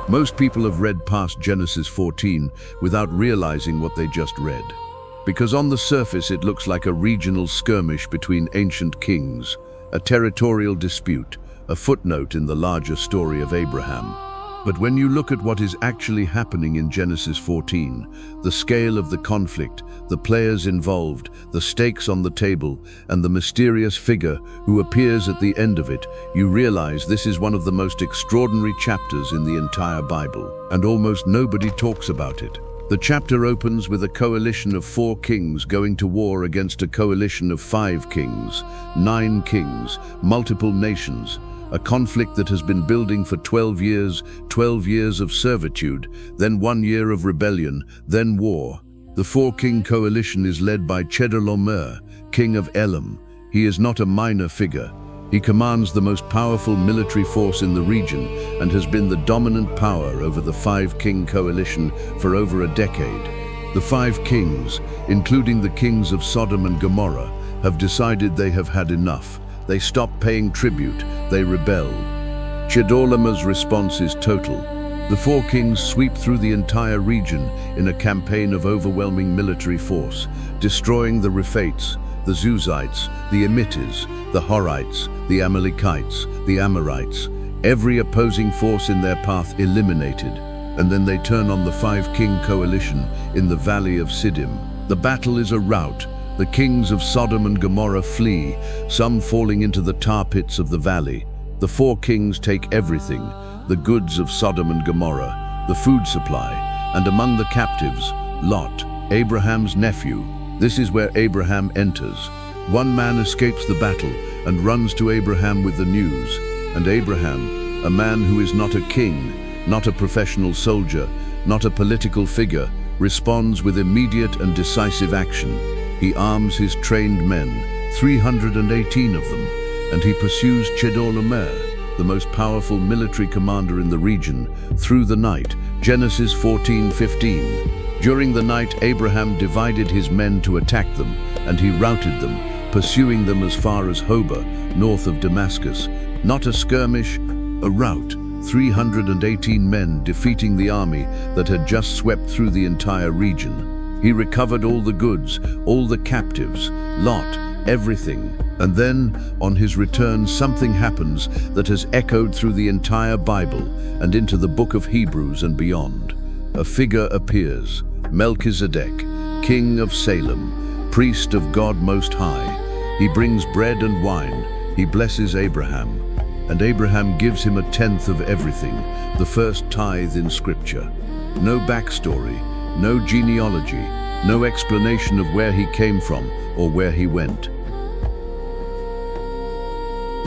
Most people have read past Genesis 14 without realizing what they just read. Because on the surface it looks like a regional skirmish between ancient kings, a territorial dispute, a footnote in the larger story of Abraham. But when you look at what is actually happening in Genesis 14, the scale of the conflict, the players involved, the stakes on the table, and the mysterious figure who appears at the end of it, you realize this is one of the most extraordinary chapters in the entire Bible, and almost nobody talks about it. The chapter opens with a coalition of 4 kings going to war against a coalition of 5 kings, 9 kings, multiple nations, a conflict that has been building for 12 years of servitude, then 1 year of rebellion, then war. The 4-king coalition is led by Chedorlaomer, king of Elam. He is not a minor figure. He commands the most powerful military force in the region and has been the dominant power over the 5-king coalition for over a decade. The 5 kings, including the kings of Sodom and Gomorrah, have decided they have had enough. They stop paying tribute, they rebel. Chedorlaomer's response is total. The 4 kings sweep through the entire region in a campaign of overwhelming military force, destroying the Rephates, the Zuzites, the Emites, the Horites, the Amalekites, the Amorites, every opposing force in their path eliminated, and then they turn on the 5-king coalition in the Valley of Siddim. The battle is a rout. The kings of Sodom and Gomorrah flee, some falling into the tar pits of the valley. The 4 kings take everything, the goods of Sodom and Gomorrah, the food supply, and among the captives, Lot, Abraham's nephew. This is where Abraham enters. One man escapes the battle and runs to Abraham with the news. And Abraham, a man who is not a king, not a professional soldier, not a political figure, responds with immediate and decisive action. He arms his trained men, 318 of them, and he pursues Chedorlaomer, the most powerful military commander in the region, through the night. Genesis 14:15. During the night, Abraham divided his men to attack them, and he routed them, pursuing them as far as Hobah, north of Damascus. Not a skirmish, a rout. 318 men defeating the army that had just swept through the entire region. He recovered all the goods, all the captives, Lot, everything. And then, on his return, something happens that has echoed through the entire Bible and into the book of Hebrews and beyond. A figure appears, Melchizedek, king of Salem, priest of God Most High. He brings bread and wine. He blesses Abraham. And Abraham gives him 1/10 of everything, the first tithe in Scripture. No backstory, no genealogy, no explanation of where he came from or where he went.